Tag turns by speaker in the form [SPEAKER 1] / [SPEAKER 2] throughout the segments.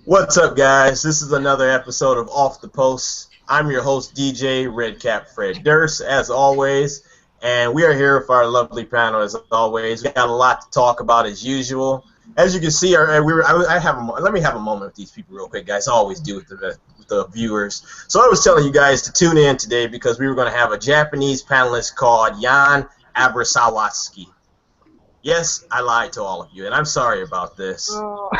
[SPEAKER 1] What's up, guys? This is another episode of Off the Post. I'm your host, DJ Redcap Fred Durst, as always, and we are here with our lovely panel, as always. We got a lot to talk about, as usual. As you can see, let me have a moment with these people real quick, guys. I always do with the viewers. So I was telling you guys to tune in today because we were going to have a Japanese panelist called Yael Averbuch. Yes, I lied to all of you, and I'm sorry about this.
[SPEAKER 2] Oh.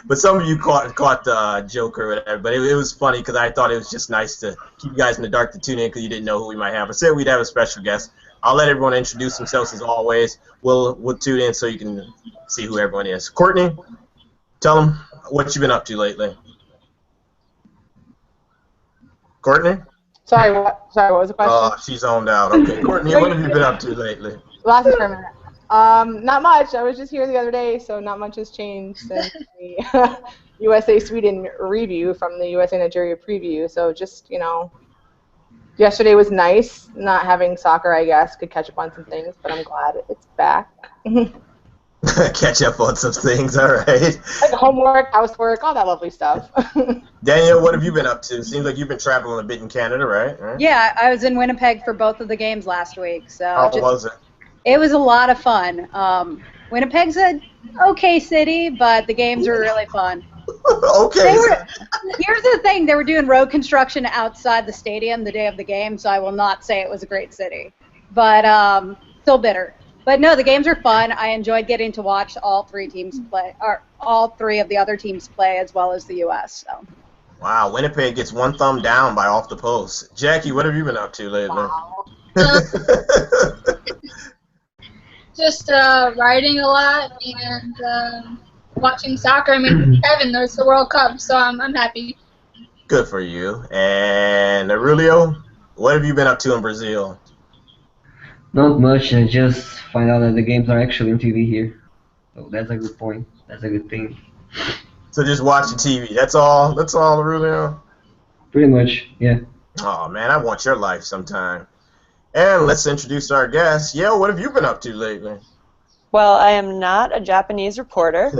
[SPEAKER 1] But some of you caught the joke or whatever. But it was funny because I thought it was just nice to keep you guys in the dark to tune in because you didn't know who we might have. I said we'd have a special guest. I'll let everyone introduce themselves as always. We'll tune in so you can see who everyone is. Courtney, tell them what you've been up to lately. Courtney?
[SPEAKER 2] Sorry, what was the question?
[SPEAKER 1] Oh, she's zoned out. Okay, Courtney, what have you been up to lately?
[SPEAKER 2] Lasted for a minute. Not much. I was just here the other day, so not much has changed since the USA-Sweden review from the USA-Nigeria preview. So just, yesterday was nice. Not having soccer, I guess, could catch up on some things, but I'm glad it's back.
[SPEAKER 1] Catch up on some things, all right.
[SPEAKER 2] Like homework, housework, all that lovely stuff.
[SPEAKER 1] Daniel, what have you been up to? Seems like you've been traveling a bit in Canada, right?
[SPEAKER 3] Yeah, I was in Winnipeg for both of the games last week. So
[SPEAKER 1] how was it?
[SPEAKER 3] It was a lot of fun. Winnipeg's an okay city, but the games were really fun.
[SPEAKER 1] Okay.
[SPEAKER 3] Here's the thing. They were doing road construction outside the stadium the day of the game, so I will not say it was a great city. But still bitter. But no, the games were fun. I enjoyed getting to watch all three teams play, or all three of the other teams play, as well as the U.S. So.
[SPEAKER 1] Wow, Winnipeg gets one thumb down by Off the Post. Jackie, what have you been up to lately?
[SPEAKER 2] Wow.
[SPEAKER 4] Just writing a lot and watching soccer. I mean, Kevin, there's the World Cup, so I'm happy.
[SPEAKER 1] Good for you. And Aurelio, what have you been up to in Brazil?
[SPEAKER 5] Not much. I just find out that the games are actually on TV here. So that's a good point. That's a good thing.
[SPEAKER 1] So just watching TV. That's all, Aurelio?
[SPEAKER 5] Pretty much, yeah.
[SPEAKER 1] Oh, man, I want your life sometime. And let's introduce our guest. Yael, what have you been up to lately?
[SPEAKER 6] Well, I am not a Japanese reporter.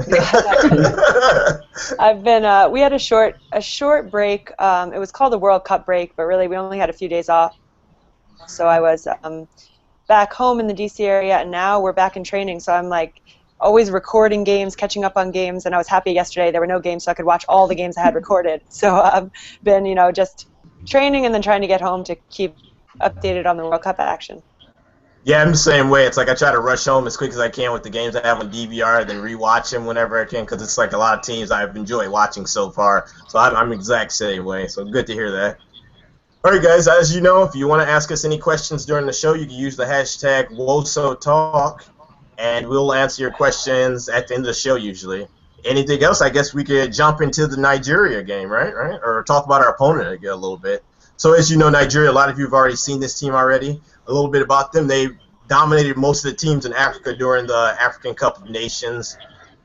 [SPEAKER 6] I've been. We had a short break. It was called the World Cup break, but really we only had a few days off. So I was back home in the DC area, and now we're back in training. So I'm like always recording games, catching up on games, and I was happy yesterday there were no games, so I could watch all the games I had recorded. So I've been, just training and then trying to get home to keep updated on the World Cup action.
[SPEAKER 1] Yeah, I'm the same way. It's like I try to rush home as quick as I can with the games I have on DVR, then rewatch them whenever I can, because it's like a lot of teams I've enjoyed watching so far. So I'm the exact same way. So good to hear that. All right, guys. As you know, if you want to ask us any questions during the show, you can use the hashtag WosoTalk, and we'll answer your questions at the end of the show usually. Anything else? I guess we could jump into the Nigeria game, right? Or talk about our opponent again a little bit. So as you know, Nigeria, a lot of you have already seen this team already. A little bit about them. They dominated most of the teams in Africa during the African Cup of Nations,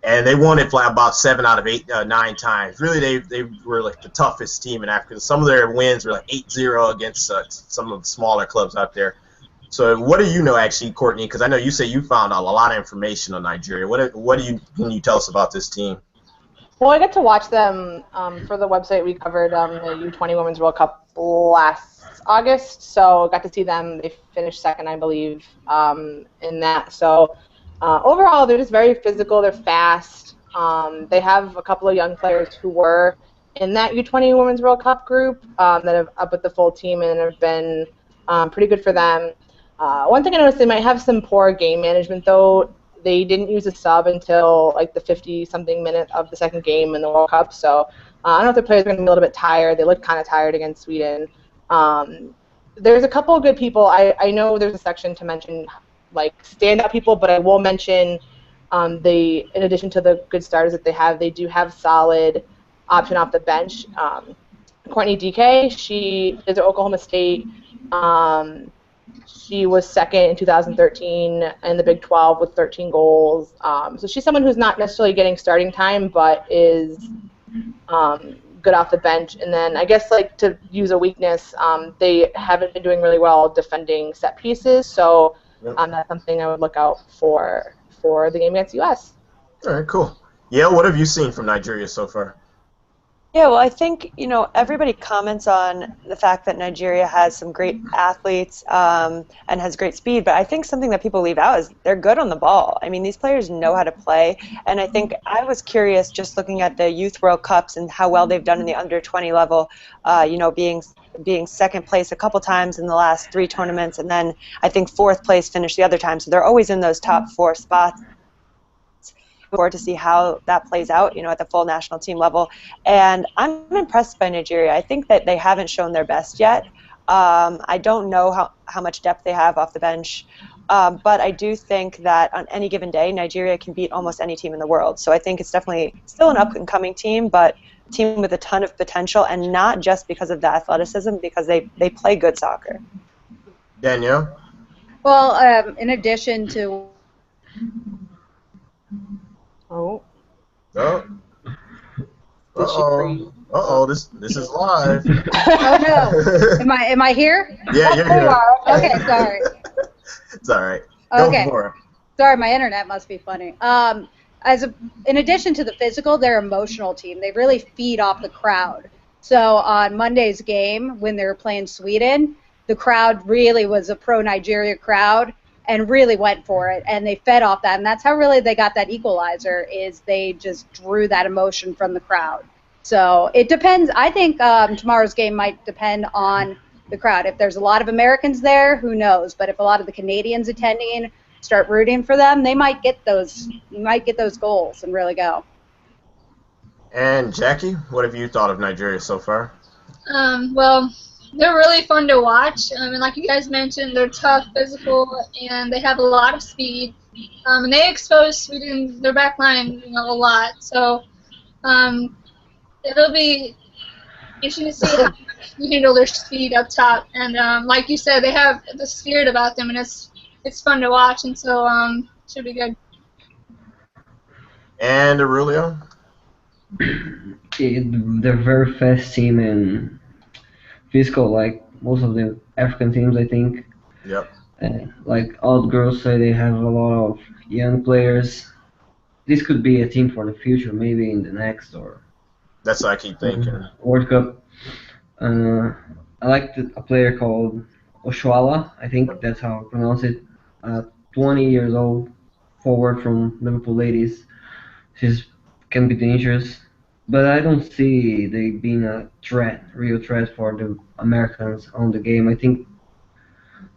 [SPEAKER 1] and they won it for about 7 out of 9 times. Really, they were like the toughest team in Africa. Some of their wins were like 8-0 against some of the smaller clubs out there. So what do you know, actually, Courtney? Because I know you say you found out a lot of information on Nigeria. Can you tell us about this team?
[SPEAKER 2] Well, I got to watch them for the website. We covered the U20 Women's World Cup last August, so got to see them. They finished second, I believe, in that. So overall, they're just very physical. They're fast. They have a couple of young players who were in that U20 Women's World Cup group that have up with the full team and have been pretty good for them. One thing I noticed, they might have some poor game management, though. They didn't use a sub until like the 50-something minute of the second game in the World Cup. So I don't know if the players are going to be a little bit tired. They look kind of tired against Sweden. There's a couple of good people. I know there's a section to mention like standout people, but I will mention in addition to the good starters that they do have solid option off the bench. Courtney DK, she is at Oklahoma State. She was second in 2013 in the Big 12 with 13 goals. So she's someone who's not necessarily getting starting time, but is good off the bench. And then I guess like to use a weakness, they haven't been doing really well defending set pieces. So that's something I would look out for the game against the U.S.
[SPEAKER 1] All right, cool. Yael, what have you seen from Nigeria so far?
[SPEAKER 6] Yeah, well, I think, everybody comments on the fact that Nigeria has some great athletes and has great speed, but I think something that people leave out is they're good on the ball. I mean, these players know how to play, and I think I was curious just looking at the Youth World Cups and how well they've done in the under 20 level, being second place a couple times in the last 3 tournaments, and then I think fourth place finished the other time, so they're always in those top 4 spots. Forward to see how that plays out, at the full national team level. And I'm impressed by Nigeria. I think that they haven't shown their best yet. I don't know how much depth they have off the bench, but I do think that on any given day, Nigeria can beat almost any team in the world. So I think it's definitely still an up-and-coming team, but a team with a ton of potential, and not just because of the athleticism, because they play good soccer.
[SPEAKER 1] Danielle?
[SPEAKER 3] Well, in addition to
[SPEAKER 1] Oh. Uh-oh, this is live.
[SPEAKER 3] Oh no. Am I here?
[SPEAKER 1] Yeah, you're here.
[SPEAKER 3] Okay, sorry.
[SPEAKER 1] It's all right. Go
[SPEAKER 3] Okay.
[SPEAKER 1] for it.
[SPEAKER 3] Sorry, my internet must be funny. In addition to the physical, they're an emotional team. They really feed off the crowd. So on Monday's game, when they were playing Sweden, the crowd really was a pro-Nigeria crowd and really went for it, and they fed off that, and that's how really they got that equalizer, is they just drew that emotion from the crowd. So it depends. I think tomorrow's game might depend on the crowd. If there's a lot of Americans there, who knows? But if a lot of the Canadians attending start rooting for them, they might get those. You might get those goals and really go.
[SPEAKER 1] And Jackie, what have you thought of Nigeria so far?
[SPEAKER 4] Well, they're really fun to watch. And like you guys mentioned, they're tough, physical, and they have a lot of speed. And they expose Sweden, their back line, a lot. So it'll be interesting to see how you handle their speed up top. And like you said, they have the spirit about them, and it's fun to watch. And so should be good.
[SPEAKER 1] And Aurelio?
[SPEAKER 5] They're very fast team and physical, like most of the African teams, I think.
[SPEAKER 1] Yep.
[SPEAKER 5] Like all the girls say, they have a lot of young players. This could be a team for the future, maybe in the next or
[SPEAKER 1] That's what I keep thinking.
[SPEAKER 5] World Cup. I like a player called Oshuala, I think that's how I pronounce it. 20 years old, forward from Liverpool Ladies. She's can be dangerous, but I don't see they being a real threat for the Americans on the game. I think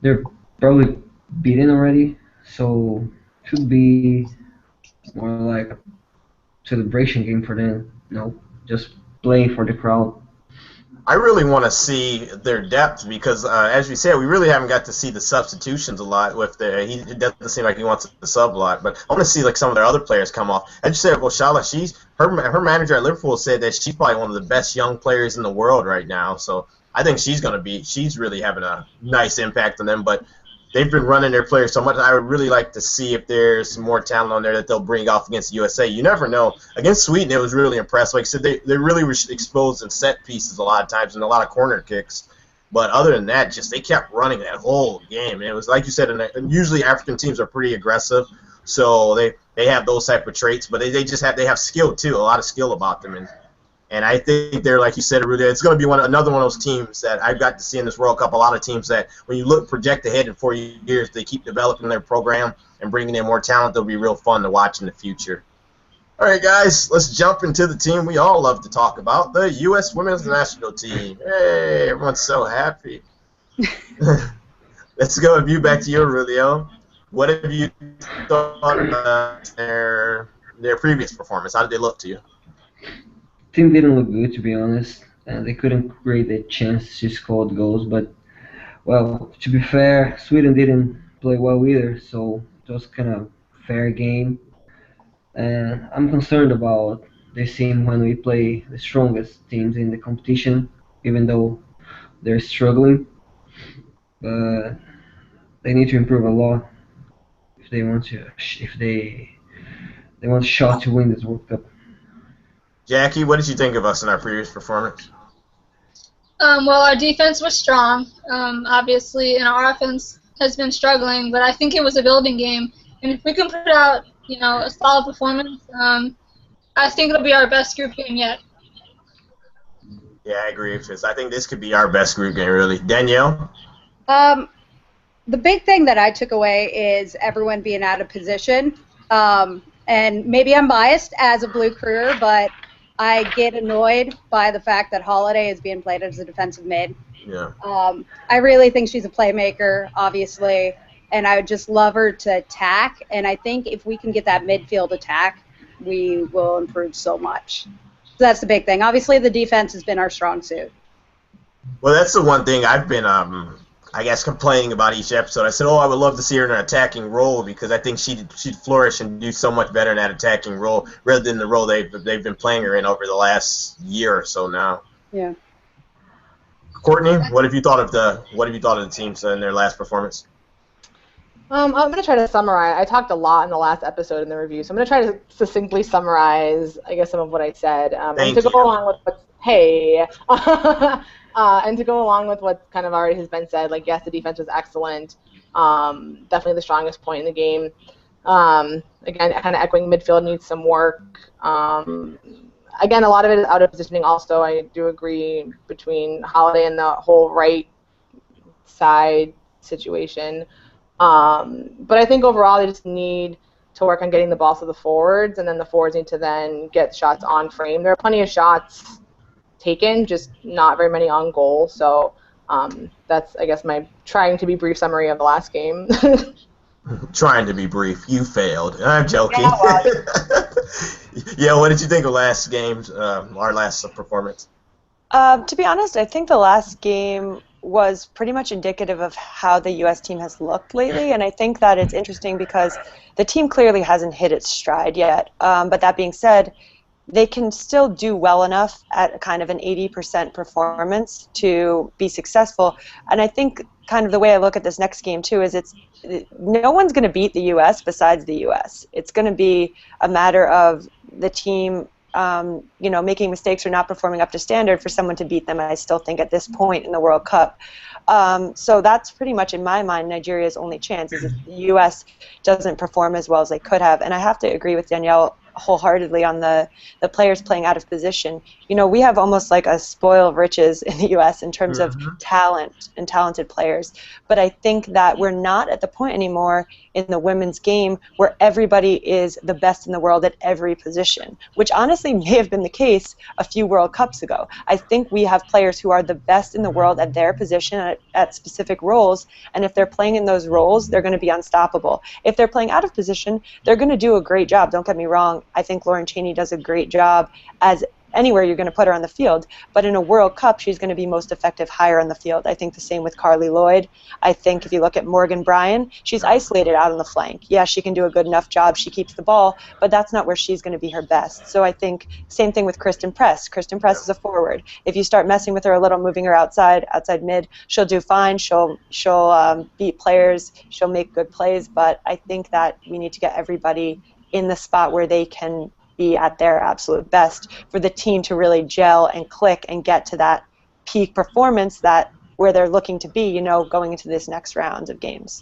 [SPEAKER 5] they're probably beaten already, so should be more like a celebration game for them. Just playing for the crowd.
[SPEAKER 1] I really want to see their depth because, as we said, we really haven't got to see the substitutions a lot. It doesn't seem like he wants to sub a lot, but I want to see like some of their other players come off. As you said, Oshala, her manager at Liverpool said that she's probably one of the best young players in the world right now. So I think she's really having a nice impact on them. But they've been running their players so much. I would really like to see if there's some more talent on there that they'll bring off against the USA. You never know. Against Sweden, it was really impressive. Like I said, they really were exposed in set pieces a lot of times and a lot of corner kicks. But other than that, they kept running that whole game. And it was like you said, and usually African teams are pretty aggressive, so they have those type of traits. But they have skill too, a lot of skill about them. And I think they're, like you said, it's going to be another one of those teams that I've got to see in this World Cup. A lot of teams that, when you project ahead in 4 years, they keep developing their program and bringing in more talent. They'll be real fun to watch in the future. All right, guys, let's jump into the team we all love to talk about, the U.S. Women's National Team. Hey, everyone's so happy. Let's go with you back to your Aurelio. What have you thought about their previous performance? How did they look to you?
[SPEAKER 5] Team didn't look good, to be honest, and they couldn't create a chance to score goals. But, well, to be fair, Sweden didn't play well either, so it was kind of fair game. And I'm concerned about this team when we play the strongest teams in the competition, even though they're struggling. But they need to improve a lot if they want a shot to win this World Cup.
[SPEAKER 1] Jackie, what did you think of us in our previous performance?
[SPEAKER 4] Well, our defense was strong, obviously, and our offense has been struggling, but I think it was a building game. And if we can put out a solid performance. I think it'll be our best group game yet.
[SPEAKER 1] Yeah, I agree with this. I think this could be our best group game, really. Danielle?
[SPEAKER 3] The big thing that I took away is everyone being out of position. And maybe I'm biased as a Blue Crewer, but I get annoyed by the fact that Holiday is being played as a defensive mid.
[SPEAKER 1] Yeah.
[SPEAKER 3] I really think she's a playmaker, obviously, and I would just love her to attack. And I think if we can get that midfield attack, we will improve so much. So that's the big thing. Obviously, the defense has been our strong suit.
[SPEAKER 1] Well, that's the one thing I've been, I guess, complaining about each episode. I said, I would love to see her in an attacking role because I think she'd flourish and do so much better in that attacking role rather than the role they've been playing her in over the last year or so now.
[SPEAKER 3] Yeah.
[SPEAKER 1] Courtney, what have you thought of the teams in their last performance?
[SPEAKER 2] I'm going to try to summarize. I talked a lot in the last episode in the review, so I'm going to try to succinctly summarize, I guess, some of what I said. And to go along with what's and to go along with what kind of already has been said, like, yes, the defense was excellent. Definitely the strongest point in the game. Again, kind of echoing midfield needs some work. Again, a lot of it is out of positioning also. I do agree between Holiday and the whole right side situation. But I think overall they just need to work on getting the ball to the forwards, and then the forwards need to then get shots on frame. There are plenty of shots taken, just not very many on goal. So that's, I guess, my trying to be brief summary of the last game.
[SPEAKER 1] Trying to be brief. You failed. I'm joking.
[SPEAKER 2] Yeah, well,
[SPEAKER 1] yeah, what did you think of last game's, our last performance?
[SPEAKER 6] To be honest, I think the last game was pretty much indicative of how the U.S. team has looked lately, and I think that it's interesting because the team clearly hasn't hit its stride yet. But that being said, they can still do well enough at kind of an 80% performance to be successful. And I think kind of the way I look at this next game too is no one's going to beat the U.S. besides the U.S. It's going to be a matter of the team making mistakes or not performing up to standard for someone to beat them, I still think, at this point in the World Cup. So that's pretty much, in my mind, Nigeria's only chance is if the U.S. doesn't perform as well as they could have. And I have to agree with Danielle wholeheartedly on the players playing out of position. We have almost like a spoil of riches in the U.S. in terms of talent and talented players. But I think that we're not at the point anymore in the women's game where everybody is the best in the world at every position, which honestly may have been the case a few World Cups ago. I think we have players who are the best in the world at their position at specific roles, and if they're playing in those roles, they're going to be unstoppable. If they're playing out of position, they're going to do a great job. Don't get me wrong. I think Lauren Cheney does a great job as anywhere you're going to put her on the field, but in a World Cup, she's going to be most effective higher on the field. I think the same with Carly Lloyd. I think if you look at Morgan Bryan, she's isolated out on the flank. Yeah, she can do a good enough job. She keeps the ball, but that's not where she's going to be her best. So I think same thing with Kristen Press. Kristen Press is a forward. If you start messing with her a little, moving her outside mid, she'll do fine. She'll beat players. She'll make good plays, but I think that we need to get everybody in the spot where they can be at their absolute best for the team to really gel and click and get to that peak performance where they're looking to be, going into this next round of games.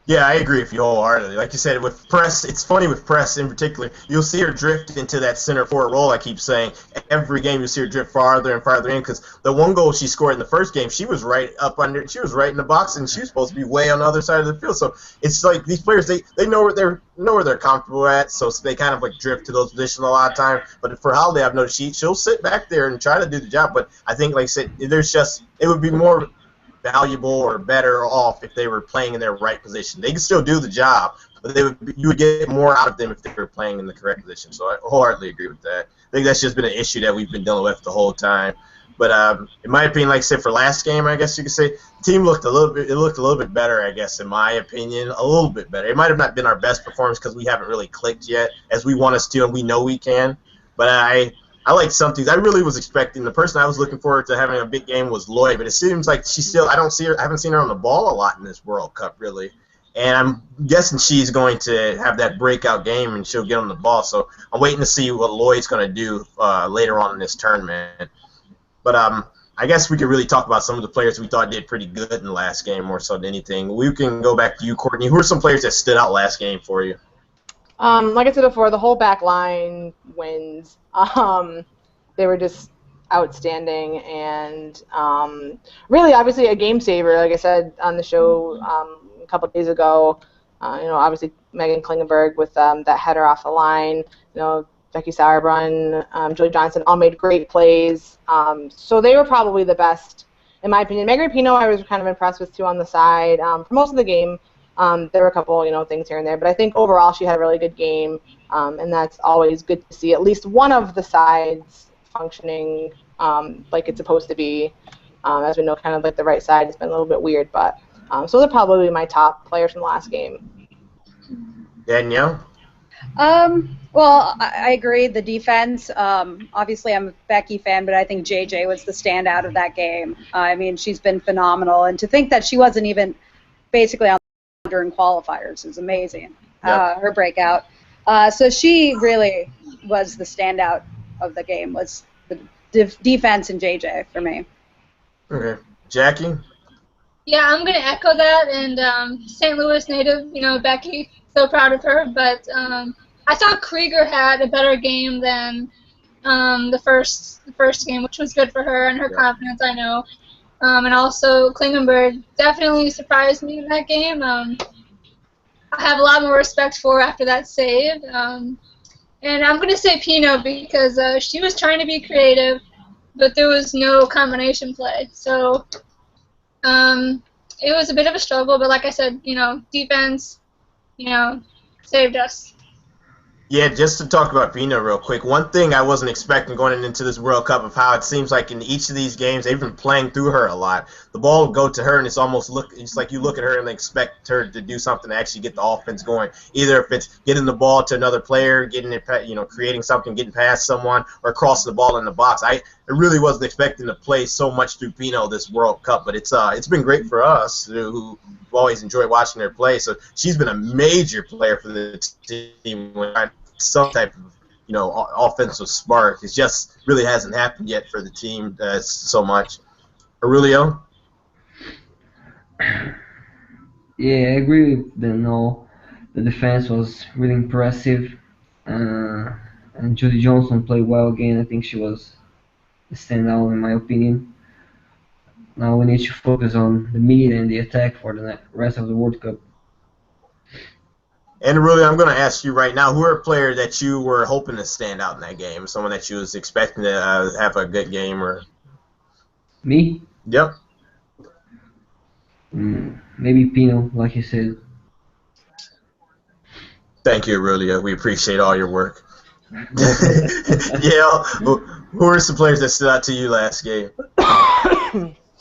[SPEAKER 1] Yeah, I agree with you wholeheartedly. Like you said, with Press, it's funny with Press in particular. You'll see her drift into that center forward role. I keep saying every game you'll see her drift farther and farther in because the one goal she scored in the first game, she was right up under. She was right in the box, and she was supposed to be way on the other side of the field. So it's like these players, they know where they're comfortable at, so they kind of like drift to those positions a lot of time. But for Holiday, I've noticed she'll sit back there and try to do the job. But I think, like I said, it would be more valuable or better off if they were playing in their right position. They can still do the job, but you would get more out of them if they were playing in the correct position. So I wholeheartedly agree with that. I think that's just been an issue that we've been dealing with the whole time. But in my opinion, like I said, for last game, I guess you could say the team looked a little bit better. I guess in my opinion, a little bit better. It might have not been our best performance because we haven't really clicked yet, as we want us to, and we know we can. But I like something. I really was expecting the person I was looking forward to having a big game was Lloyd, but it seems like I haven't seen her on the ball a lot in this World Cup really, and I'm guessing she's going to have that breakout game and she'll get on the ball. So I'm waiting to see what Lloyd's going to do later on in this tournament. But I guess we could really talk about some of the players we thought did pretty good in the last game more so than anything. We can go back to you, Courtney. Who are some players that stood out last game for you?
[SPEAKER 2] Like I said before, the whole back line wins. They were just outstanding and really, obviously, a game saver. Like I said on the show a couple of days ago, obviously Megan Klingenberg with that header off the line. Becky Sauerbrunn, Julie Johnson all made great plays. So they were probably the best, in my opinion. Megan Rapinoe I was kind of impressed with too on the side. For most of the game, there were a couple, things here and there, but I think overall she had a really good game, and that's always good to see. At least one of the sides functioning like it's supposed to be. As we know, kind of like the right side has been a little bit weird, but so they're probably my top players from the last game.
[SPEAKER 1] Danielle?
[SPEAKER 3] Well, I agree. The defense, obviously I'm a Becky fan, but I think JJ was the standout of that game. I mean, she's been phenomenal, and to think that she wasn't even basically on during qualifiers is amazing.
[SPEAKER 1] Yep.
[SPEAKER 3] Her breakout. So she really was the standout of the game, was the defense and JJ for me.
[SPEAKER 1] Okay. Jackie?
[SPEAKER 4] Yeah, I'm going to echo that, and St. Louis native, Becky, so proud of her, but I thought Krieger had a better game than the first game, which was good for her and her confidence, I know. And also Klingenberg definitely surprised me in that game. I have a lot more respect for her after that save. And I'm going to say Pino because she was trying to be creative, but there was no combination play. So it was a bit of a struggle, but like I said, defense, saved us.
[SPEAKER 1] Yeah, just to talk about Pino real quick, one thing I wasn't expecting going into this World Cup of how it seems like in each of these games they've been playing through her a lot. The ball will go to her and it's like you look at her and expect her to do something to actually get the offense going. Either if it's getting the ball to another player, getting it, creating something, getting past someone, or crossing the ball in the box. I really wasn't expecting to play so much through Pino this World Cup, but it's been great for us who always enjoy watching her play. So she's been a major player for the team when some type of offensive spark. It just really hasn't happened yet for the team so much. Aurelio?
[SPEAKER 5] Yeah, I agree with them all. The defense was really impressive, and Judy Johnson played well again. I think she was the standout in my opinion. Now we need to focus on the mid and the attack for the rest of the World Cup.
[SPEAKER 1] And really, I'm going to ask you right now, who are a player that you were hoping to stand out in that game? Someone that you was expecting to have a good game? Or
[SPEAKER 5] Me?
[SPEAKER 1] Yep.
[SPEAKER 5] Maybe Pino, like you said.
[SPEAKER 1] Thank you, Aurelio. We appreciate all your work. Yeah. Who are some players that stood out to you last game?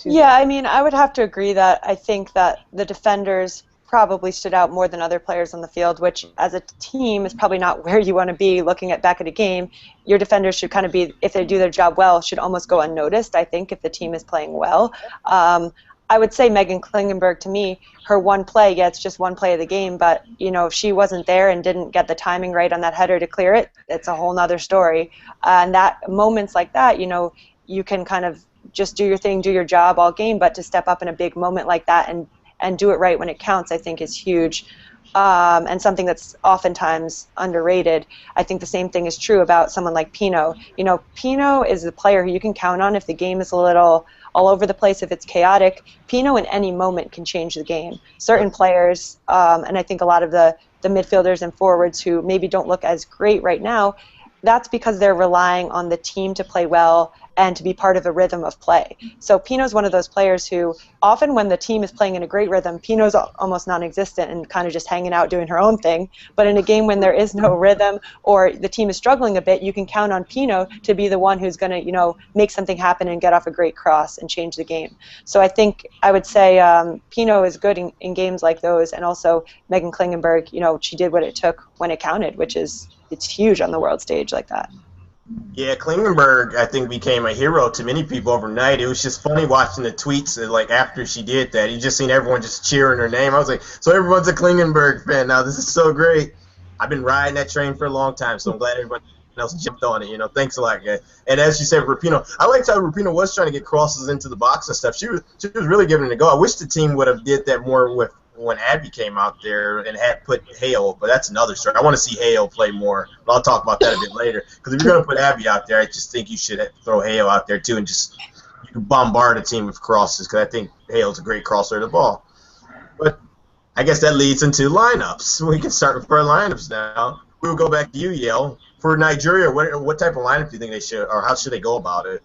[SPEAKER 6] Yeah, I mean, I would have to agree that I think that the defenders probably stood out more than other players on the field, which as a team is probably not where you want to be looking at back at a game. Your defenders should kind of be, if they do their job well, should almost go unnoticed, I think, if the team is playing well. I would say Megan Klingenberg, to me, her one play, it's just one play of the game, but, if she wasn't there and didn't get the timing right on that header to clear it, it's a whole nother story. And that moments like that, you can kind of just do your thing, do your job all game, but to step up in a big moment like that and do it right when it counts, I think is huge, and something that's oftentimes underrated. I think the same thing is true about someone like Pino. Pino is the player who you can count on if the game is a little all over the place, if it's chaotic. Pino in any moment can change the game. Certain players, and I think a lot of the midfielders and forwards who maybe don't look as great right now, that's because they're relying on the team to play well and to be part of a rhythm of play. So Pino's one of those players who often when the team is playing in a great rhythm, Pino's almost non-existent and kind of just hanging out doing her own thing. But in a game when there is no rhythm or the team is struggling a bit, you can count on Pino to be the one who's going to, make something happen and get off a great cross and change the game. So I think I would say Pino is good in games like those, and also Megan Klingenberg, she did what it took when it counted, which is it's huge on the world stage like that.
[SPEAKER 1] Yeah, Klingenberg, I think, became a hero to many people overnight. It was just funny watching the tweets, after she did that. You just seen everyone just cheering her name. I was like, so everyone's a Klingenberg fan now. This is so great. I've been riding that train for a long time, so I'm glad everyone else jumped on it. Thanks a lot, guys. And as you said, Rapinoe, I liked how Rapinoe was trying to get crosses into the box and stuff. She was really giving it a go. I wish the team would have did that more with when Abby came out there and had put Hale, but that's another story. I want to see Hale play more, but I'll talk about that a bit later. Because if you're going to put Abby out there, I just think you should throw Hale out there too and just you can bombard a team with crosses because I think Hale's a great crosser of the ball. But I guess that leads into lineups. We can start with our lineups now. We'll go back to you, Yael. For Nigeria, what type of lineup do you think they should, or how should they go about it?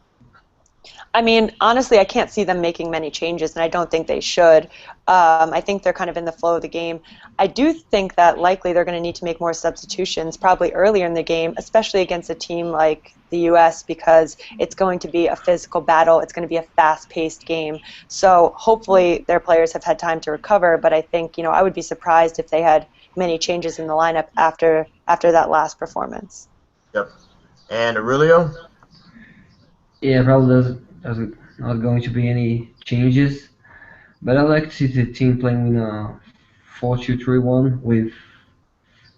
[SPEAKER 6] I mean, honestly, I can't see them making many changes, and I don't think they should. I think they're kind of in the flow of the game. I do think that likely they're going to need to make more substitutions probably earlier in the game, especially against a team like the U.S. because it's going to be a physical battle. It's going to be a fast-paced game. So hopefully their players have had time to recover, but I think, I would be surprised if they had many changes in the lineup after that last performance.
[SPEAKER 1] Yep. And Aurelio?
[SPEAKER 5] Yeah, probably there's not going to be any changes, but I like to see the team playing in a 4-2-3-1 with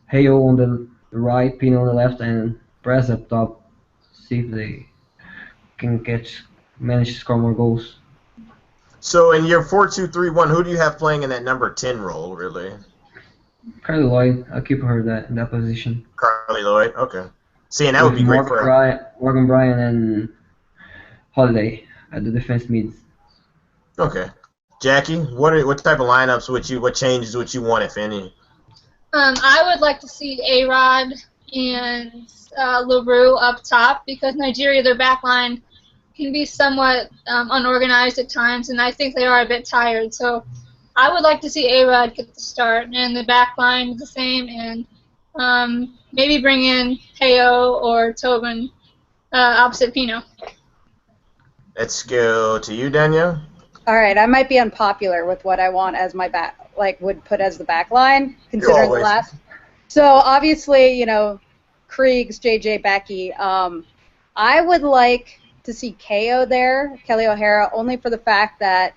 [SPEAKER 5] Hale on the right, Pino on the left, and Press up top. See if they can manage to score more goals.
[SPEAKER 1] So in your 4-2-3-1, who do you have playing in that number 10 role, really?
[SPEAKER 5] Carly Lloyd, I'll keep her in that position.
[SPEAKER 1] Carly Lloyd, okay. See, and that would be great for her.
[SPEAKER 5] Morgan Bryan and Holiday at the defense mids.
[SPEAKER 1] Okay. Jackie, what type of lineups what changes would you want, if any?
[SPEAKER 4] I would like to see A-Rod and LaRue up top because Nigeria, their back line, can be somewhat unorganized at times, and I think they are a bit tired. So I would like to see A-Rod get the start, and the back line the same, and maybe bring in Heo or Tobin opposite Pino.
[SPEAKER 1] Let's go to you, Danielle.
[SPEAKER 3] All right, I might be unpopular with what I want as my would put as the back line, considering the last. So obviously, Kriegs, JJ, Becky. I would like to see KO there, Kelly O'Hara, only for the fact that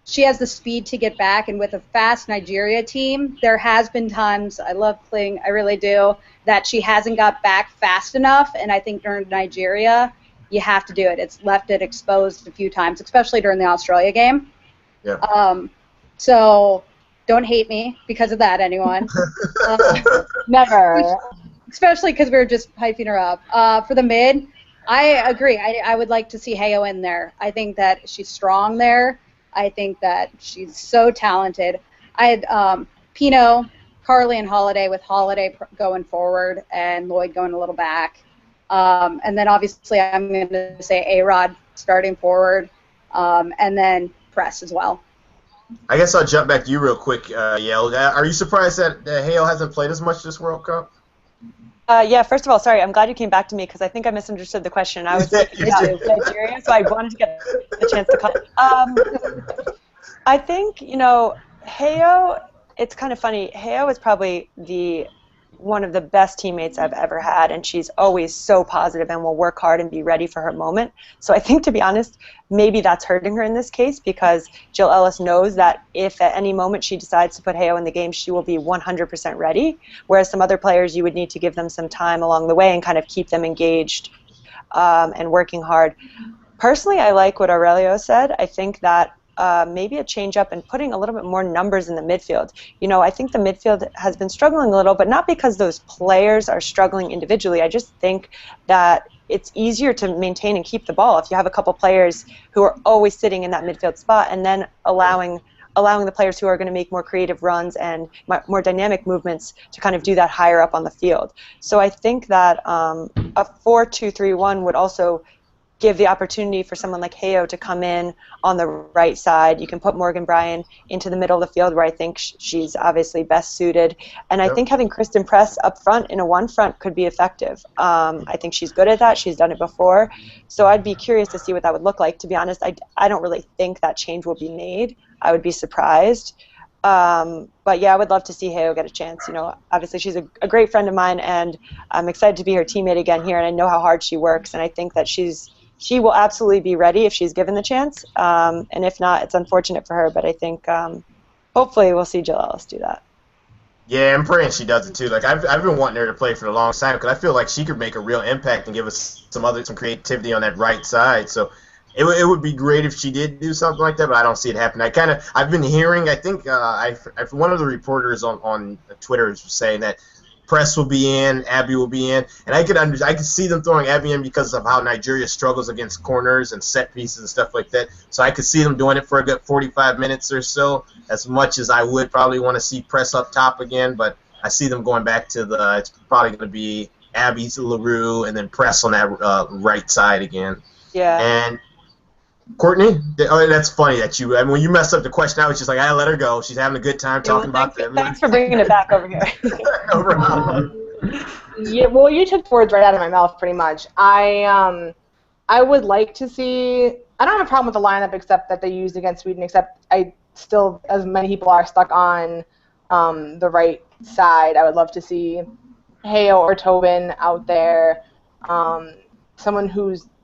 [SPEAKER 3] she has the speed to get back, and with a fast Nigeria team, there has been times, I love Kling, I really do, that she hasn't got back fast enough, and I think during Nigeria, you have to do it. It's left it exposed a few times, especially during the Australia game.
[SPEAKER 1] Yeah.
[SPEAKER 3] So don't hate me because of that, anyone.
[SPEAKER 2] Never.
[SPEAKER 3] Especially because we were just hyping her up. For the mid, I agree. I would like to see Heo in there. I think that she's strong there. I think that she's so talented. I had Pino, Carly, and Holiday, with Holiday going forward and Lloyd going a little back. And then obviously I'm going to say A-Rod starting forward, and then Press as well.
[SPEAKER 1] I guess I'll jump back to you real quick, Yael. Are you surprised that Hale hasn't played as much this World Cup?
[SPEAKER 6] Yeah, first of all, sorry, I'm glad you came back to me because I think I misunderstood the question. I was thinking about Nigeria, so I wanted to get a chance to call. I think, Heo, it's kind of funny. Heo is probably one of the best teammates I've ever had, and she's always so positive and will work hard and be ready for her moment. So I think, to be honest, maybe that's hurting her in this case because Jill Ellis knows that if at any moment she decides to put Heo in the game, she will be 100% ready, whereas some other players, you would need to give them some time along the way and kind of keep them engaged and working hard. Personally, I like what Aurelio said. I think that maybe a change up and putting a little bit more numbers in the midfield. I think the midfield has been struggling a little, but not because those players are struggling individually. I just think that it's easier to maintain and keep the ball if you have a couple players who are always sitting in that midfield spot and then allowing the players who are going to make more creative runs and more dynamic movements to kind of do that higher up on the field. So I think that a 4-2-3-1 would also give the opportunity for someone like Heo to come in on the right side. You can put Morgan Bryan into the middle of the field where I think she's obviously best suited. And I think having Kristen Press up front in a one front could be effective. I think she's good at that. She's done it before. So I'd be curious to see what that would look like. To be honest, I don't really think that change will be made. I would be surprised. But yeah, I would love to see Heo get a chance. Obviously she's a great friend of mine, and I'm excited to be her teammate again here, and I know how hard she works, and I think that she will absolutely be ready if she's given the chance, and if not, it's unfortunate for her, but I think hopefully we'll see Jill Ellis do that.
[SPEAKER 1] Yeah, I'm praying she does it too. Like I've been wanting her to play for the longest time because I feel like she could make a real impact and give us some creativity on that right side. So it would be great if she did do something like that, but I don't see it happening. I've been hearing, I think one of the reporters on Twitter was saying that Press will be in, Abby will be in, and I could see them throwing Abby in because of how Nigeria struggles against corners and set pieces and stuff like that. So I could see them doing it for a good 45 minutes or so, as much as I would probably want to see Press up top again, but I see them going back to it's probably going to be Abby LaRue and then Press on that right side again.
[SPEAKER 6] Yeah.
[SPEAKER 1] And Courtney, that's funny that when you messed up the question, I was just like, I let her go. She's having a good time talking about them.
[SPEAKER 6] Thanks for bringing it back over here.
[SPEAKER 1] No problem.
[SPEAKER 2] Yeah, well, you took the words right out of my mouth, pretty much. I would like to see. I don't have a problem with the lineup, except that they used against Sweden. Except I still, as many people are stuck on the right side. I would love to see Hale or Tobin out there. Someone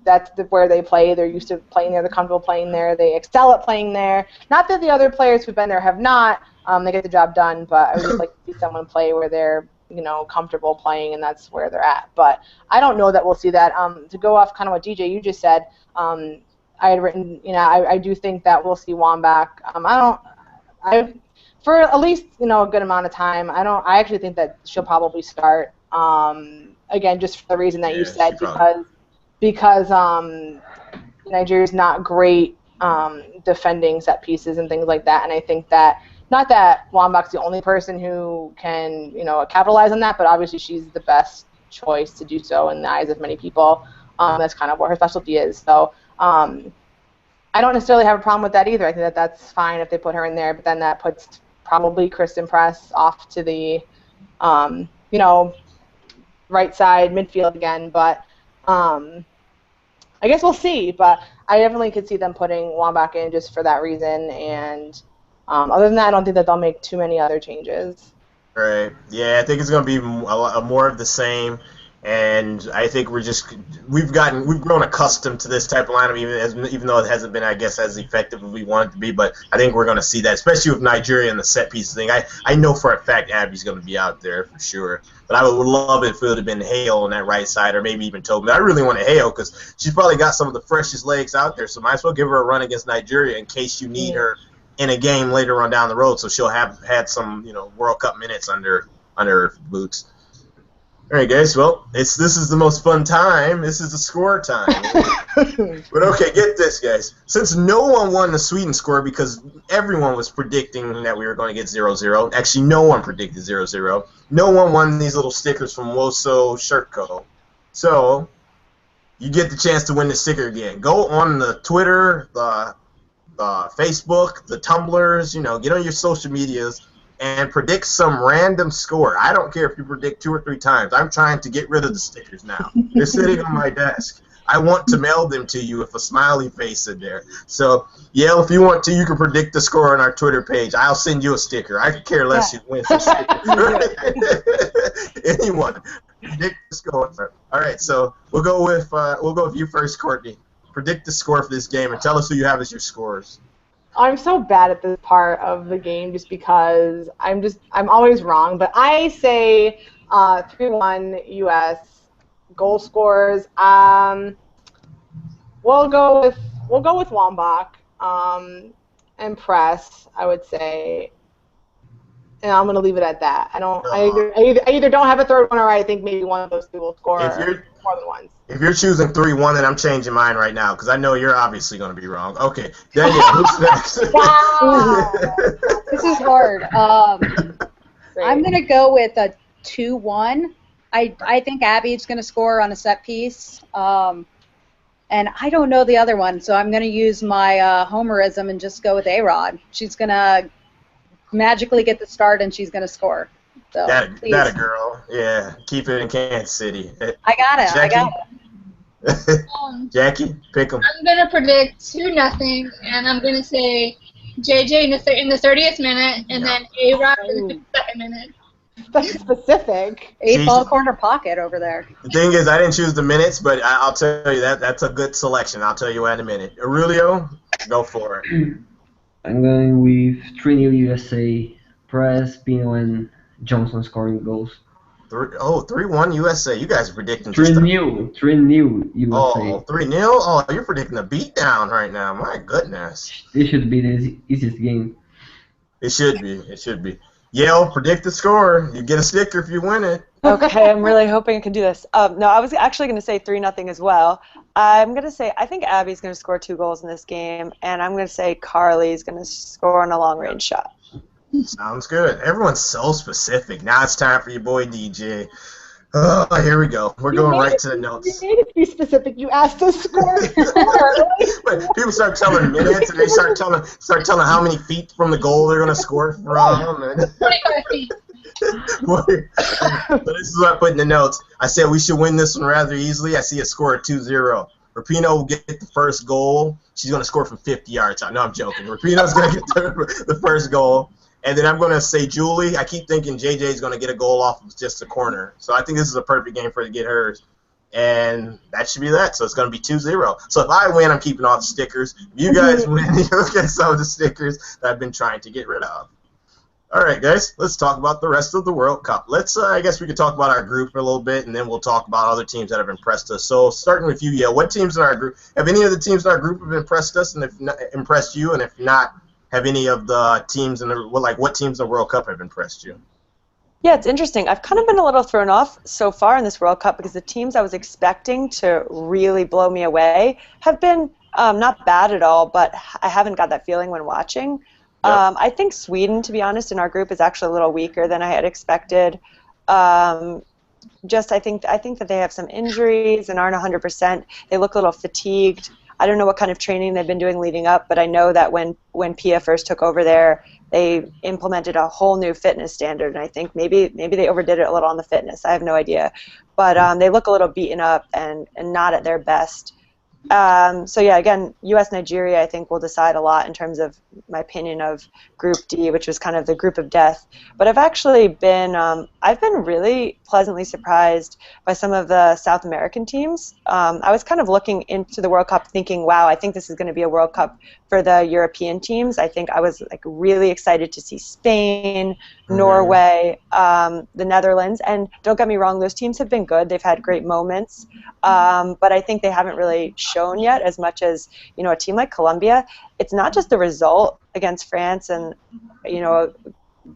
[SPEAKER 2] that's where they play. They're used to playing there. They're comfortable playing there. They excel at playing there. Not that the other players who've been there have not. They get the job done, but I would just like to see someone play where they're comfortable playing, and that's where they're at. But I don't know that we'll see that. To go off kind of what DJ you just said, I had written, I do think that we'll see Wambach. For at least a good amount of time. I actually think that she'll probably start. Again, just for the reason that you said, because Nigeria's not great defending set pieces and things like that, and I think that not that Wambach's the only person who can capitalize on that, but obviously she's the best choice to do so in the eyes of many people. That's kind of what her specialty is. So I don't necessarily have a problem with that either. I think that that's fine if they put her in there, but then that puts probably Kristen Press off to the right side midfield again, but I guess we'll see. But I definitely could see them putting Wambach in just for that reason, and other than that, I don't think that they'll make too many other changes.
[SPEAKER 1] Right. Yeah, I think it's going to be more of the same, and I think we've grown accustomed to this type of lineup, even though it hasn't been, I guess, as effective as we want it to be. But I think we're going to see that, especially with Nigeria and the set piece thing. I know for a fact Abby's going to be out there for sure, but I would love it if it would have been Hale on that right side, or maybe even Tobin. I really want to Hale because she's probably got some of the freshest legs out there, so might as well give her a run against Nigeria in case you need her in a game later on down the road, so she'll have had some World Cup minutes under her boots. All right, guys. Well, this is the most fun time. This is the score time. But okay, get this, guys. Since no one won the Sweden score because everyone was predicting that we were going to get 0-0. Actually, no one predicted 0-0. No one won these little stickers from Woso Shirtco. So you get the chance to win the sticker again. Go on the Twitter, the Facebook, the Tumblrs, get on your social medias and predict some random score. I don't care if you predict 2 or 3 times. I'm trying to get rid of the stickers now. They're sitting on my desk. I want to mail them to you with a smiley face in there. So, Yael, if you want to, you can predict the score on our Twitter page. I'll send you a sticker. I could care less who wins the sticker. Anyone. Predict the score. All right, so we'll go with you first, Courtney. Predict the score for this game and tell us who you have as your scores.
[SPEAKER 2] I'm so bad at this part of the game just because I'm always wrong, but I say 3-1 U.S. goal scorers. We'll go with Wambach and Press, I would say, and I'm gonna leave it at that. I either don't have a third one, or I think maybe one of those two will score more than once.
[SPEAKER 1] If you're choosing 3-1, then I'm changing mine right now because I know you're obviously going to be wrong. Okay, Danielle, who's next?
[SPEAKER 3] Wow, this is hard. I'm going to go with a 2-1. I think Abby's going to score on a set piece, and I don't know the other one, so I'm going to use my homerism and just go with A-Rod. She's going to magically get the start, and she's going to score. So,
[SPEAKER 1] that a girl. Yeah, keep it in Kansas City.
[SPEAKER 3] I got it.
[SPEAKER 1] Jackie? Jackie, pick 'em.
[SPEAKER 4] I'm gonna predict 2-0, and I'm gonna say JJ in the 30th minute, and then A-Rod in the 52nd minute.
[SPEAKER 2] That's specific.
[SPEAKER 3] 8-ball corner pocket over there.
[SPEAKER 1] The thing is, I didn't choose the minutes, but I'll tell you that's a good selection. I'll tell you why in a minute. Aurelio, go for it.
[SPEAKER 5] I'm going with 3-0 USA. Press, Pino, and Johnson scoring goals.
[SPEAKER 1] 3-1 USA. You guys are predicting
[SPEAKER 5] 3-0 USA.
[SPEAKER 1] Oh, 3-0? Oh, you're predicting a beatdown right now. My goodness.
[SPEAKER 5] This should be the easiest game.
[SPEAKER 1] It should be. It should be. Yale, predict the score. You get a sticker if you win it.
[SPEAKER 6] Okay, I'm really hoping I can do this. No, I was actually going to say 3-0 as well. I'm going to say I think Abby's going to score 2 goals in this game, and I'm going to say Carly's going to score on a long-range shot.
[SPEAKER 1] Sounds good. Everyone's so specific. Now it's time for your boy DJ. Oh, here we go. We're going right to the notes.
[SPEAKER 2] You made it be specific. You asked us score.
[SPEAKER 1] But people start telling minutes, and they start telling how many feet from the goal they're going to score from.
[SPEAKER 4] 25 feet.
[SPEAKER 1] So this is what I put in the notes. I said we should win this one rather easily. I see a score of 2-0. Rapinoe will get the first goal. She's going to score from 50 yards out. No, I'm joking. Rapinoe's going to get the first goal. And then I'm going to say Julie. I keep thinking JJ is going to get a goal off of just a corner. So I think this is a perfect game for her to get hers. And that should be that. So it's going to be 2-0. So if I win, I'm keeping all the stickers. If you guys win, you'll get some of the stickers that I've been trying to get rid of. All right, guys, let's talk about the rest of the World Cup. I guess we could talk about our group for a little bit, and then we'll talk about other teams that have impressed us. So starting with you, Yael, what teams in our group, have any of the teams in our group have impressed us, and if not, impressed you, and if not, have any of the teams what teams in the World Cup have impressed you?
[SPEAKER 6] Yeah, it's interesting. I've kind of been a little thrown off so far in this World Cup because the teams I was expecting to really blow me away have been not bad at all, but I haven't got that feeling when watching. Yep. I think Sweden, to be honest, in our group is actually a little weaker than I had expected. I think that they have some injuries and aren't 100%. They look a little fatigued. I don't know what kind of training they've been doing leading up, but I know that when Pia first took over there, they implemented a whole new fitness standard, and I think maybe they overdid it a little on the fitness. I have no idea, but they look a little beaten up and not at their best. So yeah, again, U.S.-Nigeria I think will decide a lot in terms of my opinion of Group D, which was kind of the group of death. But I've actually been really pleasantly surprised by some of the South American teams. I was kind of looking into the World Cup thinking, wow, I think this is going to be a World Cup for the European teams. I think I was really excited to see Spain, Norway, the Netherlands, and don't get me wrong, those teams have been good. They've had great moments, but I think they haven't really shown yet as much as a team like Colombia. It's not just the result against France and a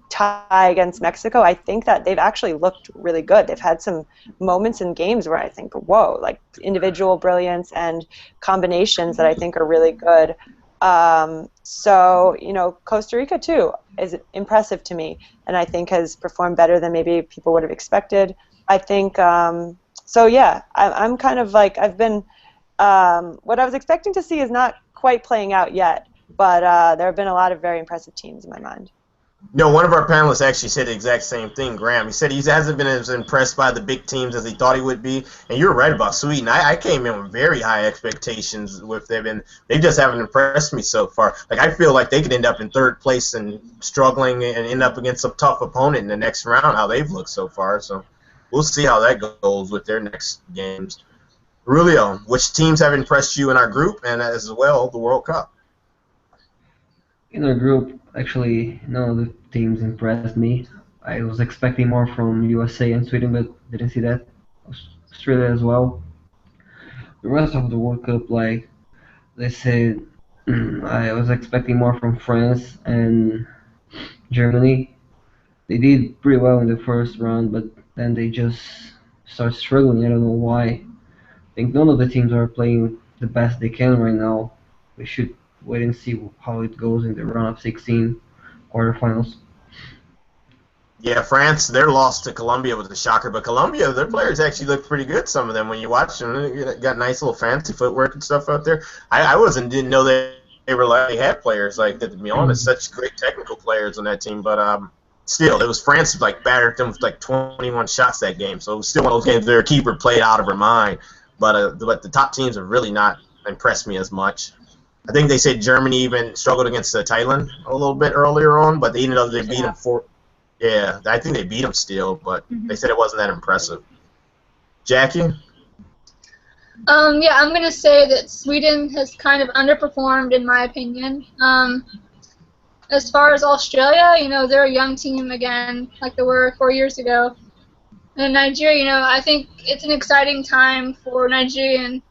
[SPEAKER 6] tie against Mexico. I think that they've actually looked really good. They've had some moments in games where I think, whoa, like individual brilliance and combinations that I think are really good. So Costa Rica too is impressive to me, and I think has performed better than maybe people would have expected. I think so. Yeah, I'm kind of like I've been. What I was expecting to see is not quite playing out yet, but there have been a lot of very impressive teams in my mind.
[SPEAKER 1] No, one of our panelists actually said the exact same thing, Graham. He said he hasn't been as impressed by the big teams as he thought he would be, and you're right about Sweden. I came in with very high expectations with them, and they just haven't impressed me so far. Like, I feel like they could end up in third place and struggling and end up against a tough opponent in the next round, how they've looked so far. So we'll see how that goes with their next games. Rulio, which teams have impressed you in our group and as well the World Cup?
[SPEAKER 5] In our group, actually, none of the teams impressed me. I was expecting more from USA and Sweden, but didn't see that. Australia as well. The rest of the World Cup, like they said, I was expecting more from France and Germany. They did pretty well in the first round, but then they just start struggling. I don't know why. I think none of the teams are playing the best they can right now. We should wait and see how it goes in the round of 16 quarterfinals.
[SPEAKER 1] Yeah, France, their loss to Colombia was a shocker, but Colombia, their players actually look pretty good, some of them, when you watch them. They got nice little fancy footwork and stuff out there. I didn't know they had players like that, to be honest, such great technical players on that team, but still, it was France battered them with 21 shots that game, so it was still one of those games their keeper played out of her mind, but the top teams have really not impressed me as much. I think they said Germany even struggled against Thailand a little bit earlier on, but they ended up beat them Yeah, I think they beat them still, but they said it wasn't that impressive. Jackie?
[SPEAKER 4] Yeah, I'm going to say that Sweden has kind of underperformed in my opinion. As far as Australia, they're a young team again, like they were 4 years ago. And Nigeria, I think it's an exciting time for Nigerian,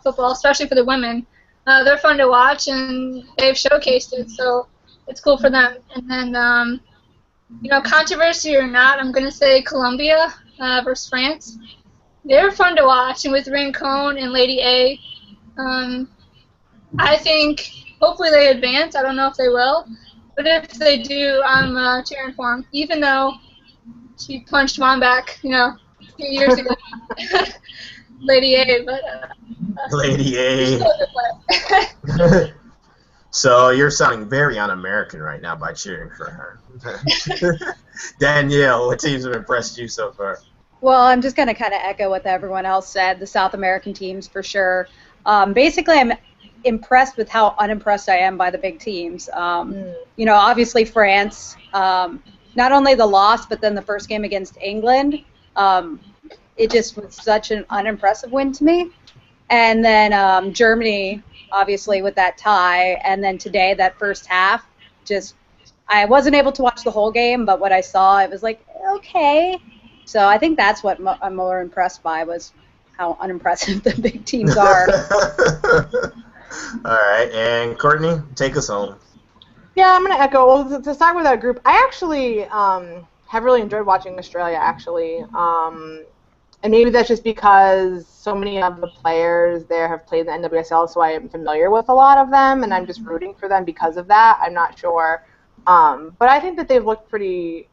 [SPEAKER 4] football, especially for the women. They're fun to watch, and they've showcased it, so it's cool for them. And then, controversy or not, I'm going to say Colombia versus France. They were fun to watch, and with Rincon and Lady A, I think hopefully they advance. I don't know if they will, but if they do, I'm cheering for them, even though she punched Mom back, a few years ago. Lady A, but
[SPEAKER 1] Lady
[SPEAKER 4] she's
[SPEAKER 1] A.
[SPEAKER 4] still a good player.
[SPEAKER 1] So you're sounding very un-American right now by cheering for her. Danielle, what teams have impressed you so far?
[SPEAKER 3] Well, I'm just going to kind of echo what everyone else said. The South American teams, for sure. Basically, I'm impressed with how unimpressed I am by the big teams. Obviously France. Not only the loss, but then the first game against England. It just was such an unimpressive win to me. And then Germany, obviously, with that tie. And then today, that first half, I wasn't able to watch the whole game, but what I saw, it was like, okay. So I think that's what I'm more impressed by, was how unimpressive the big teams are.
[SPEAKER 1] All right, and Courtney, take us home.
[SPEAKER 2] Yeah, I'm going to echo. Well, to start with that group, I actually have really enjoyed watching Australia, actually. And maybe that's just because so many of the players there have played in the NWSL, so I am familiar with a lot of them, and I'm just rooting for them because of that. I'm not sure. But I think that they've looked pretty,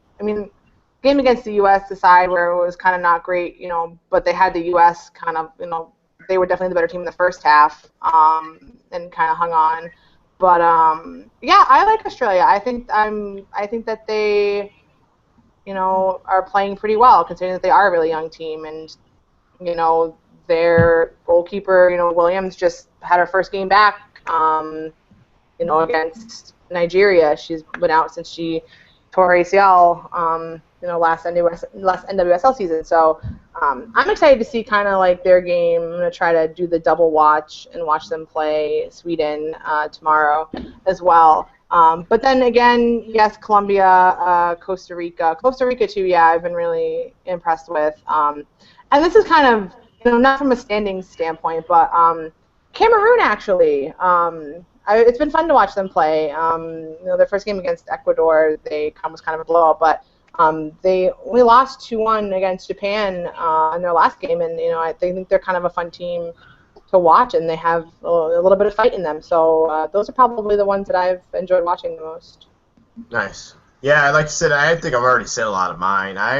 [SPEAKER 2] game against the U.S. aside, where it was kind of not great, but they had the U.S. kind of, they were definitely the better team in the first half, and kind of hung on. But yeah, I like Australia. I think that they, are playing pretty well, considering that they are a really young team, and their goalkeeper, Williams, just had her first game back, against Nigeria. She's been out since she tore her ACL, last NWSL season. So I'm excited to see kind of like their game. I'm going to try to do the double watch and watch them play Sweden tomorrow as well. But then again, yes, Colombia, Costa Rica. Costa Rica too, yeah, I've been really impressed with. And this is kind of, not from a standing standpoint, but Cameroon actually. It's been fun to watch them play. Their first game against Ecuador, was kind of a blowout, but they only lost 2-1 against Japan in their last game, and I think they're kind of a fun team to watch, and they have a little bit of fight in them. So those are probably the ones that I've enjoyed watching the most.
[SPEAKER 1] Nice. Yeah, like I said, I think I've already said a lot of mine. I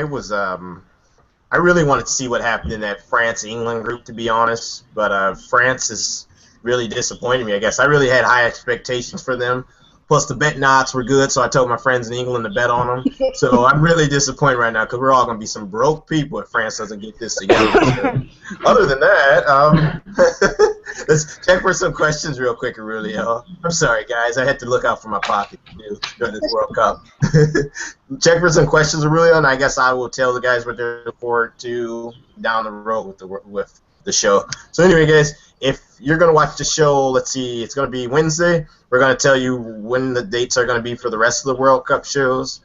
[SPEAKER 1] really wanted to see what happened in that France-England group, to be honest, but France is really disappointed me, I guess. I really had high expectations for them. Plus, the bet odds were good, so I told my friends in England to bet on them. So I'm really disappointed right now because we're all going to be some broke people if France doesn't get this together. So, other than that, let's check for some questions real quick, Aurelio. I'm sorry, guys. I had to look out for my pocket during this World Cup. Check for some questions, Aurelio, and I guess I will tell the guys what they're looking forward to down the road with the show. So anyway, guys, if you're going to watch the show, let's see, it's going to be Wednesday. We're going to tell you when the dates are going to be for the rest of the World Cup shows.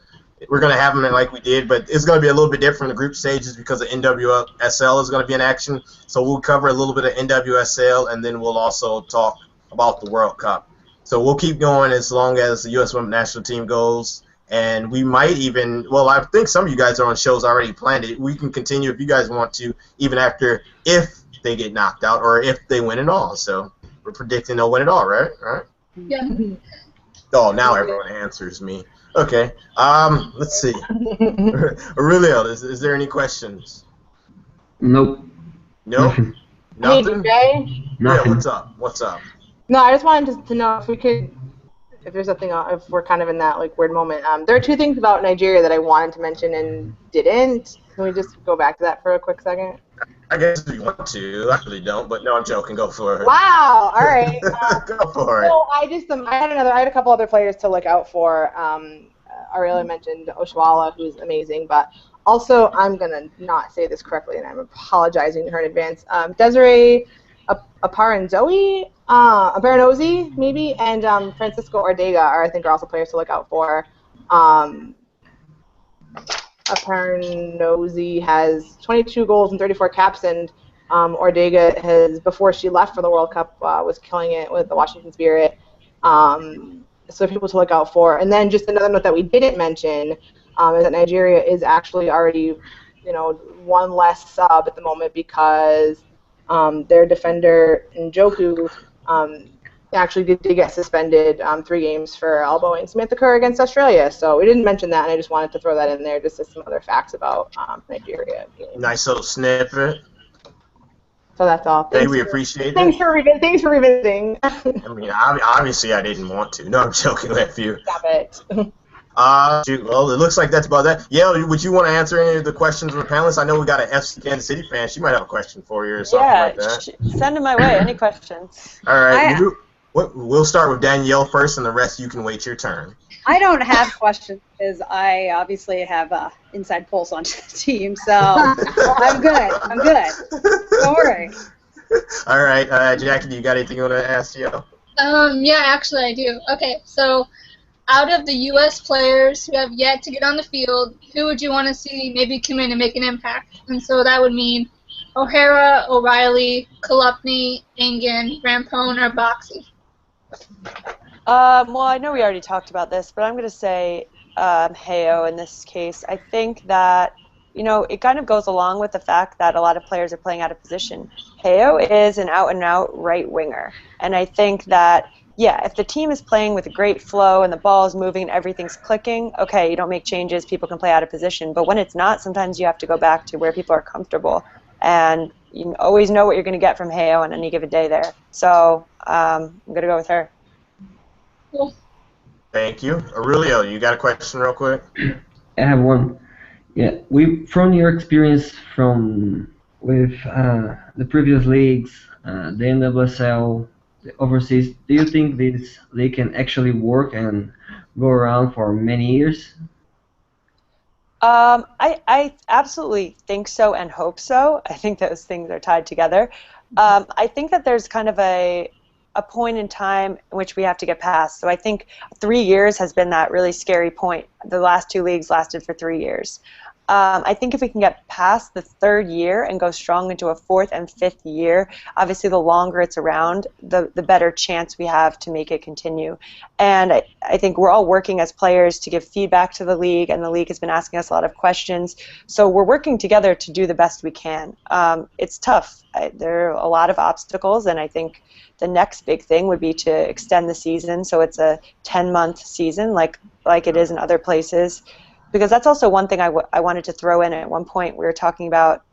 [SPEAKER 1] We're going to have them like we did, but it's going to be a little bit different in the group stages because the NWSL is going to be in action. So we'll cover a little bit of NWSL, and then we'll also talk about the World Cup. So we'll keep going as long as the USWNT national team goes. And we might even, well, I think some of you guys are on shows already planned. We can continue if you guys want to, even after, if they get knocked out or if they win it all. So we're predicting they'll win it all, right? All right.
[SPEAKER 4] Yeah.
[SPEAKER 1] Oh, now everyone answers me. Okay. Let's see. Aurelio, is there any questions?
[SPEAKER 5] Nope.
[SPEAKER 1] Nope. Nothing.
[SPEAKER 2] Hey, DJ?
[SPEAKER 1] Yeah. What's up? What's up?
[SPEAKER 2] No, I just wanted to know if we could, if there's something, if we're kind of in that like weird moment. There are two things about Nigeria that I wanted to mention and didn't. Can we just go back to that for a quick second?
[SPEAKER 1] I guess if you want to. I really don't, but no, I'm joking. Go for it.
[SPEAKER 2] Wow. All right.
[SPEAKER 1] Go for it.
[SPEAKER 2] So I had a couple other players to look out for. Aurelio mentioned Oshuala, who's amazing, but also I'm gonna not say this correctly, and I'm apologizing to her in advance. Desiree Aparanzoe, Abaranozi, maybe, and Francisco Ortega are also players to look out for. Aparnozi has 22 goals and 34 caps, and Ortega has, before she left for the World Cup, was killing it with the Washington Spirit. So people to look out for. And then just another note that we didn't mention is that Nigeria is actually already, one less sub at the moment because their defender Njoku actually did get suspended 3 games for elbowing Samantha Kerr against Australia. So we didn't mention that, and I just wanted to throw that in there just as some other facts about Nigeria.
[SPEAKER 1] Nice little snippet.
[SPEAKER 2] So that's all.
[SPEAKER 1] Hey, we appreciate it.
[SPEAKER 2] Thanks for revisiting.
[SPEAKER 1] I mean, obviously I didn't want to. No, I'm joking with you.
[SPEAKER 2] Stop it.
[SPEAKER 1] Shoot, well, it looks like that's about that. Yael, would you want to answer any of the questions from the panelists? I know we got an FC Kansas City fan. She might have a question for you or something like that.
[SPEAKER 6] Send them my way. Any questions?
[SPEAKER 1] All right. We'll start with Danielle first, and the rest you can wait your turn.
[SPEAKER 3] I don't have questions because I obviously have inside pulse on the team, so I'm good. Don't worry.
[SPEAKER 1] All right, Jackie, do you got anything you want to ask Yael?
[SPEAKER 4] Yeah, actually I do. Okay, so out of the U.S. players who have yet to get on the field, who would you want to see maybe come in and make an impact? And so that would mean O'Hara, O'Reilly, Kolupny, Engen, Rampone, or Boxy.
[SPEAKER 6] Well, I know we already talked about this, but I'm going to say Heo in this case. I think that, it kind of goes along with the fact that a lot of players are playing out of position. Heo is an out-and-out right winger, and I think that, if the team is playing with a great flow and the ball is moving and everything's clicking, okay, you don't make changes, people can play out of position. But when it's not, sometimes you have to go back to where people are comfortable, and you always know what you're going to get from Heo on any given day there. So I'm going to go with her.
[SPEAKER 4] Cool.
[SPEAKER 1] Thank you. Aurelio, you got a question real quick?
[SPEAKER 5] I have one. Yeah, from your experience with the previous leagues, the NWSL, the overseas, do you think this league can actually work and go around for many years?
[SPEAKER 6] I absolutely think so and hope so. I think those things are tied together. I think that there's kind of a point in time in which we have to get past. So I think 3 years has been that really scary point. The last 2 leagues lasted for 3 years. I think if we can get past the 3rd year and go strong into a 4th and 5th year, obviously the longer it's around, the better chance we have to make it continue. And I think we're all working as players to give feedback to the league, and the league has been asking us a lot of questions. So we're working together to do the best we can. It's tough. There are a lot of obstacles, and I think the next big thing would be to extend the season so it's a 10-month season like it is in other places. Because that's also one thing I wanted to throw in. At one point we were talking about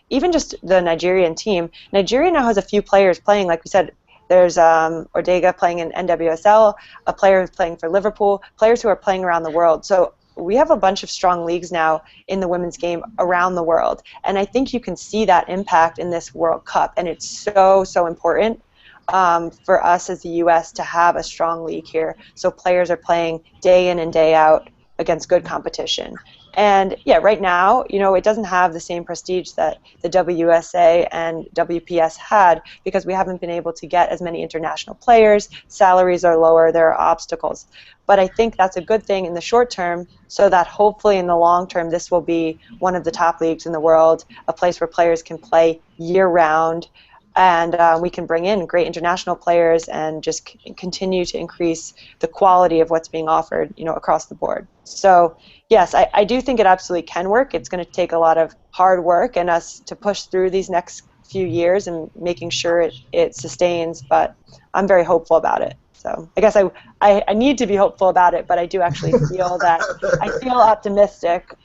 [SPEAKER 6] even just the Nigerian team. Nigeria now has a few players playing, like we said. There's Ortega playing in NWSL, a player who's playing for Liverpool, players who are playing around the world. So we have a bunch of strong leagues now in the women's game around the world. And I think you can see that impact in this World Cup. And it's so, so important for us as the U.S. to have a strong league here. So players are playing day in and day out against good competition. And right now, it doesn't have the same prestige that the WSA and WPS had because we haven't been able to get as many international players. Salaries are lower, there are obstacles. But I think that's a good thing in the short term so that hopefully in the long term this will be one of the top leagues in the world, a place where players can play year-round, and we can bring in great international players and just continue to increase the quality of what's being offered, across the board. So, yes, I do think it absolutely can work. It's going to take a lot of hard work and us to push through these next few years and making sure it sustains, but I'm very hopeful about it. So I guess I need to be hopeful about it, but I do actually feel that I feel optimistic.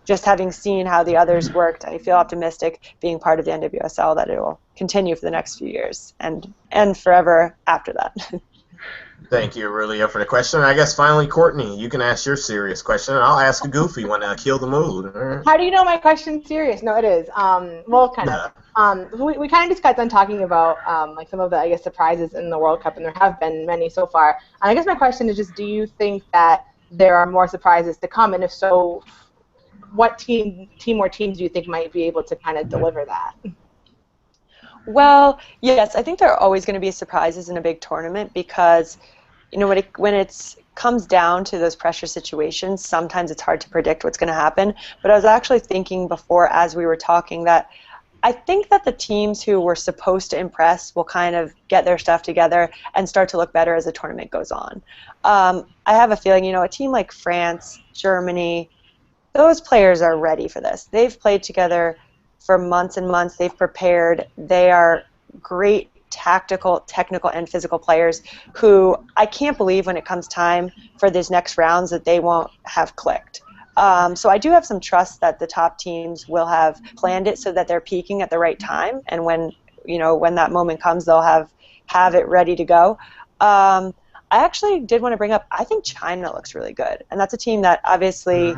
[SPEAKER 6] Just having seen how the others worked, I feel optimistic being part of the NWSL that it will continue for the next few years and forever after that.
[SPEAKER 1] Thank you, Aurelio, for the question. I guess finally, Courtney, you can ask your serious question, and I'll ask a goofy one to kill the mood. Right.
[SPEAKER 2] How do you know my question's serious? No, it is. Well, kind of. We kind of just got done talking about like some of the, I guess, surprises in the World Cup, and there have been many so far. And I guess my question is just, do you think that there are more surprises to come, and if so, what team or teams do you think might be able to kind of deliver that?
[SPEAKER 6] Well, yes, I think there are always going to be surprises in a big tournament because, when it's comes down to those pressure situations, sometimes it's hard to predict what's going to happen. But I was actually thinking before, as we were talking, that I think that the teams who were supposed to impress will kind of get their stuff together and start to look better as the tournament goes on. I have a feeling, a team like France, Germany, those players are ready for this. They've played together for months and months. They've prepared. They are great tactical, technical, and physical players who I can't believe when it comes time for these next rounds that they won't have clicked. So I do have some trust that the top teams will have planned it so that they're peaking at the right time, and when that moment comes, they'll have it ready to go. I actually did want to bring up, I think China looks really good, and that's a team that obviously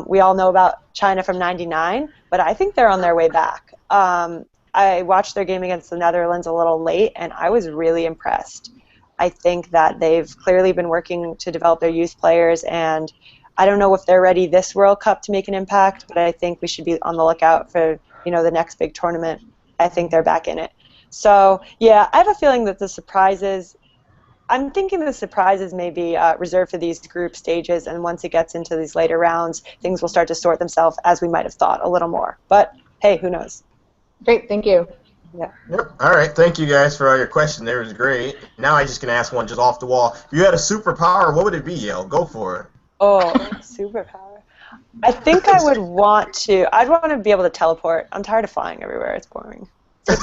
[SPEAKER 6] we all know about China from '99, but I think they're on their way back. I watched their game against the Netherlands a little late, and I was really impressed. I think that they've clearly been working to develop their youth players, and I don't know if they're ready this World Cup to make an impact, but I think we should be on the lookout for, the next big tournament. I think they're back in it. So, yeah, I have a feeling that I'm thinking the surprises may be reserved for these group stages, and once it gets into these later rounds, things will start to sort themselves as we might have thought a little more. But, hey, who knows?
[SPEAKER 2] Great, thank you.
[SPEAKER 6] Yeah.
[SPEAKER 1] Yep. All right. Thank you guys for all your questions. There was great. Now I just can ask one just off the wall. If you had a superpower, what would it be, Yael? Go for it.
[SPEAKER 6] Oh, superpower. I think I'd want to be able to teleport. I'm tired of flying everywhere. It's boring.
[SPEAKER 1] A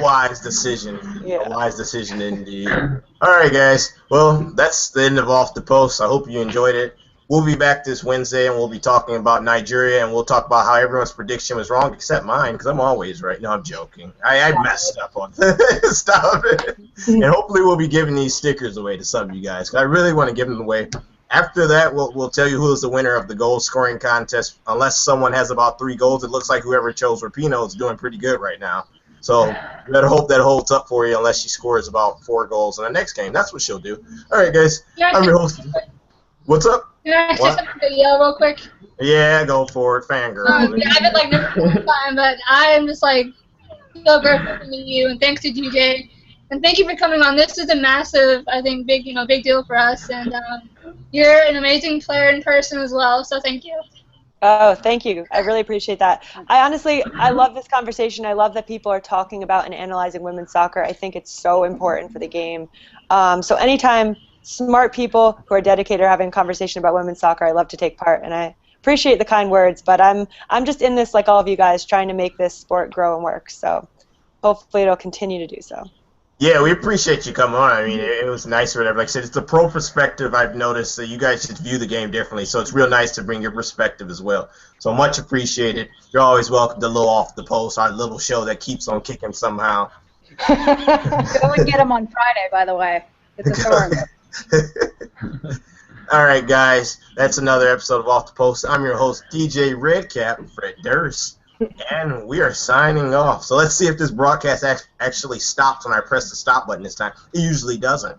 [SPEAKER 1] wise decision.
[SPEAKER 6] Yeah.
[SPEAKER 1] A wise decision indeed. All right, guys. Well, that's the end of Off the Post. I hope you enjoyed it. We'll be back this Wednesday, and we'll be talking about Nigeria, and we'll talk about how everyone's prediction was wrong except mine, because I'm always right. No, I'm joking. I messed up on Stop it. And hopefully we'll be giving these stickers away to some of you guys, 'cause I really want to give them away. After that, we'll tell you who is the winner of the goal scoring contest. Unless someone has about 3 goals, it looks like whoever chose Rapinoe is doing pretty good right now. So you better hope that holds up for you unless she scores about 4 goals in the next game. That's what she'll do. All right, guys. I'm your host. What's up?
[SPEAKER 4] Can I say something to Yael real quick?
[SPEAKER 1] Yeah, go for it, fangirl.
[SPEAKER 4] Yeah, I've been never time, but I am just so grateful to meet you, and thanks to DJ, and thank you for coming on. This is a massive, I think, big deal for us, and you're an amazing player in person as well. So thank you.
[SPEAKER 6] Oh, thank you. I really appreciate that. I love this conversation. I love that people are talking about and analyzing women's soccer. I think it's so important for the game. So anytime smart people who are dedicated are having a conversation about women's soccer, I love to take part, and I appreciate the kind words, but I'm just in this, like all of you guys, trying to make this sport grow and work, so hopefully it'll continue to do so.
[SPEAKER 1] Yeah, we appreciate you coming on. I mean, it was nice or whatever. Like I said, it's a pro perspective. I've noticed that you guys just view the game differently, so it's real nice to bring your perspective as well. So much appreciated. You're always welcome to Little Off the Post, our little show that keeps on kicking somehow.
[SPEAKER 3] Go and get them on Friday, by the way. It's a storm.
[SPEAKER 1] All right, guys, that's another episode of Off the Post. I'm your host, DJ Redcap, Fred Durst, and we are signing off. So let's see if this broadcast actually stops when I press the stop button this time. It usually doesn't.